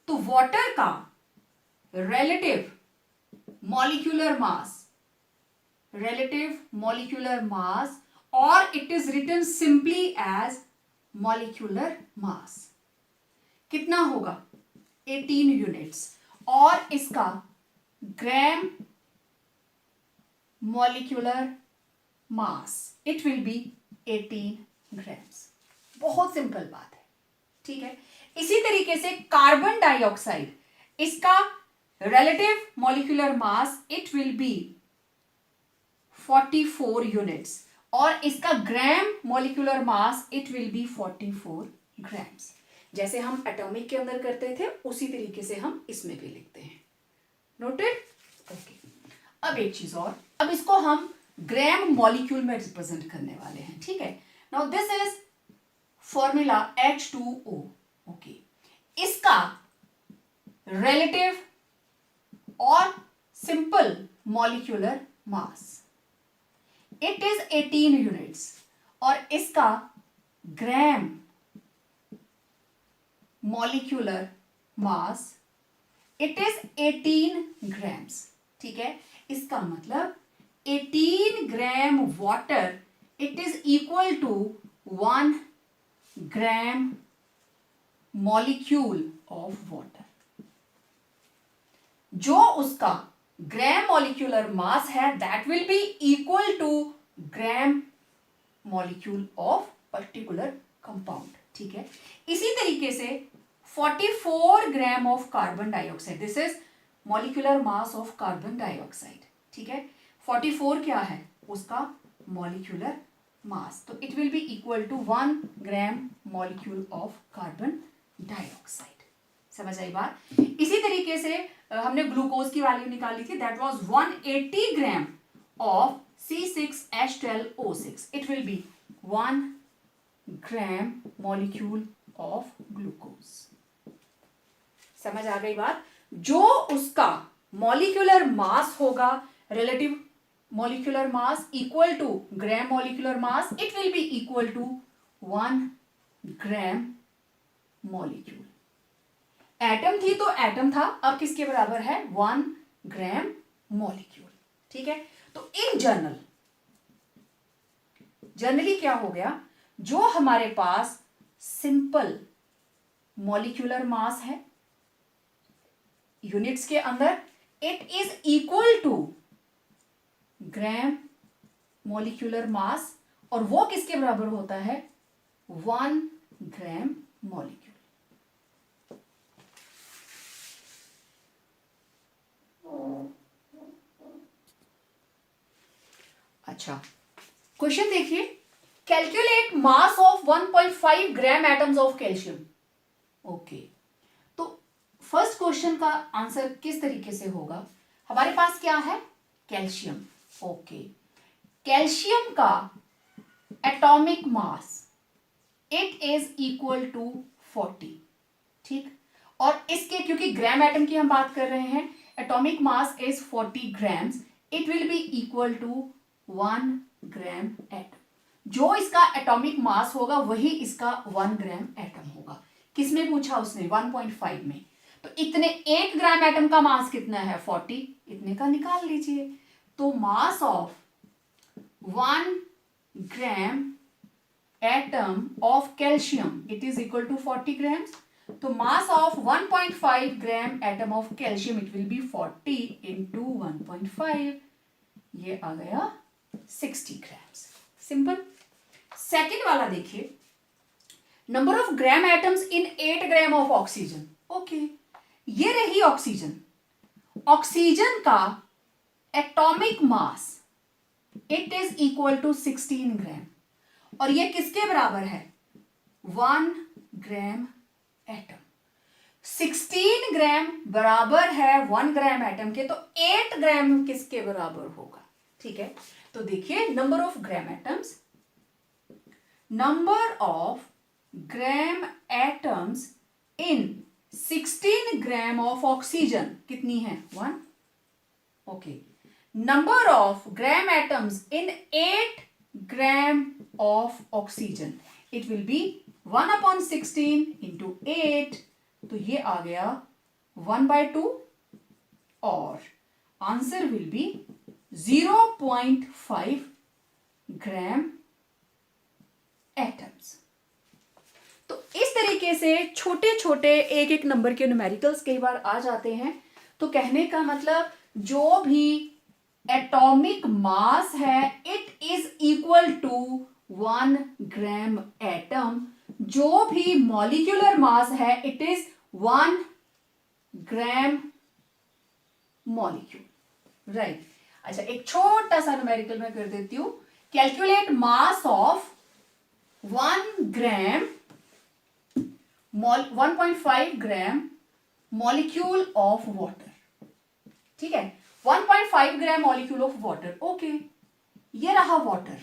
तो वाटर का रिलेटिव मॉलिक्यूलर मास और it is written simply as molecular mass कितना होगा 18 यूनिट्स, और इसका gram molecular mass it will be 18 grams. बहुत सिंपल बात है। ठीक है, इसी तरीके से कार्बन डाइऑक्साइड, इसका relative molecular mass it will be 44 units और इसका gram molecular mass it will be 44 grams. जैसे हम एटॉमिक के अंदर करते थे उसी तरीके से हम इसमें भी लिखते हैं। नोटेड? ओके। अब एक चीज और, अब इसको हम ग्राम मॉलिक्यूल में रिप्रेजेंट करने वाले हैं। ठीक है, now this is formula H2O। Okay, इसका रिलेटिव और simple molecular mass it is 18 units और इसका gram molecular mass it is 18 grams. ठीक है, इसका मतलब 18 gram water it is equal to 1 gram molecule of water. जो उसका ग्राम मॉलिक्यूलर मास है that will be equal to gram molecule of particular compound. ठीक है, इसी तरीके से 44 gram of carbon dioxide, this is molecular mass of carbon dioxide. ठीक है, 44 क्या है उसका मॉलिक्यूलर मास, तो it will be equal to 1 gram molecule of carbon dioxide. समझ आई बात? इसी तरीके से हमने ग्लूकोज की वैल्यू निकाली थी, that was 180 gram of C6H12O6, it will be 1 gram molecule of glucose. समझ आ गई बात? जो उसका मॉलिक्यूलर मास होगा, relative molecular mass equal to gram molecular mass, it will be equal to 1 gram molecule. Atom थी तो एटम था, अब किसके बराबर है 1 ग्राम मॉलिक्यूल। ठीक है, तो इन जनरली क्या हो गया, जो हमारे पास सिंपल मॉलिक्यूलर मास है यूनिट्स के अंदर it is equal to gram molecular mass, और वो किसके बराबर होता है 1 ग्राम मॉलिक्यूल। अच्छा, क्वेश्चन देखिए, calculate mass of 1.5 gram atoms of calcium. Okay, तो फर्स्ट क्वेश्चन का आंसर किस तरीके से होगा, हमारे पास क्या है कैल्शियम। ओके, कैल्शियम का atomic mass it is equal to 40। ठीक, और इसके क्योंकि ग्राम एटम की हम बात कर रहे हैं, atomic mass is 40 grams, it will be equal to 1 gram atom. जो इसका एटॉमिक मास होगा वही इसका 1 ग्राम एटम होगा। किसमें पूछा उसने 1.5 में, तो इतने 1 ग्राम एटम का मास कितना है 40, इतने का निकाल लीजिए। तो mass of 1 gram atom of calcium it is equal to 40 grams. तो mass of 1.5 gram atom of calcium it will be 40 into 1.5, ये आ गया 60 ग्राम्स। सिंपल। सेकेंड वाला देखिए, number of gram atoms in 8 gram of oxygen. Okay, ये रही oxygen. Oxygen का atomic mass it is equal to 16 gram, और ये किसके बराबर है? 1 ग्राम एटम। 16 ग्राम बराबर है 1 ग्राम एटम के, तो 8 ग्राम किसके बराबर होगा? ठीक है, तो देखिए number of gram atoms, number of gram atoms in 16 gram of oxygen कितनी है? 1। Okay, number of gram atoms in 8 gram of oxygen, it will B 1/16 into 8, तो ये आ गया 1/2, और answer will be 0.5 gram atoms. तो इस तरीके से छोटे छोटे एक एक नंबर के न्यूमेरिकल्स कई बार आ जाते हैं। तो कहने का मतलब जो भी एटॉमिक मास है it is equal to 1 gram atom, जो भी मॉलिक्यूलर मास है it is 1 gram molecule, right. अच्छा, एक छोटा सा न्यूमेरिकल मैं कर देती हूं। Calculate mass of 1 gram 1.5 gram molecule of water. ठीक है, 1.5 gram molecule of water. Okay, ये रहा वाटर।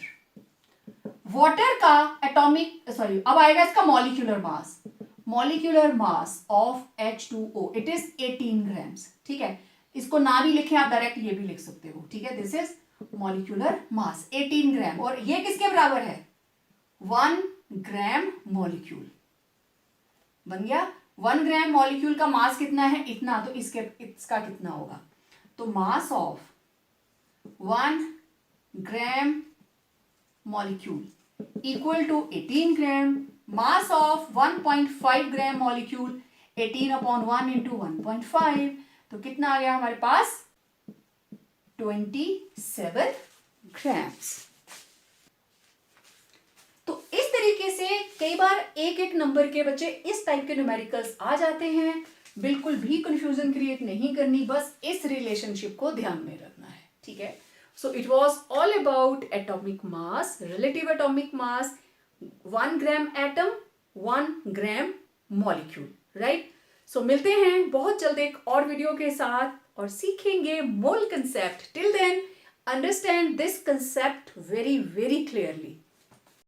वाटर का एटॉमिक अब आएगा इसका molecular mass. Molecular mass of H2O it is 18 grams. ठीक है, इसको ना भी लिखें आप, डायरेक्ट ये भी लिख सकते हो। ठीक है, दिस इज मॉलिक्यूलर मास 18 ग्राम, और ये किसके बराबर है? 1 ग्राम मॉलिक्यूल। बन गया 1 ग्राम मॉलिक्यूल का मास कितना है? इतना, तो इसका कितना होगा? तो mass of 1 gram molecule equal to 18 gram, mass of 1.5 gram molecule 18/1 into 1.5, तो कितना आ गया हमारे पास? 27 ग्राम्स। तो इस तरीके से कई बार एक एक नंबर के बच्चे इस टाइप के न्यूमेरिकल्स आ जाते हैं। बिल्कुल भी कंफ्यूजन क्रिएट नहीं करनी, बस इस रिलेशनशिप को ध्यान में रखना है। ठीक है, so it was all about atomic mass, relative atomic mass, 1 gram atom, 1 gram molecule, right. सो मिलते हैं बहुत जल्द एक और वीडियो के साथ और सीखेंगे mole concept. Till then understand this concept very very clearly.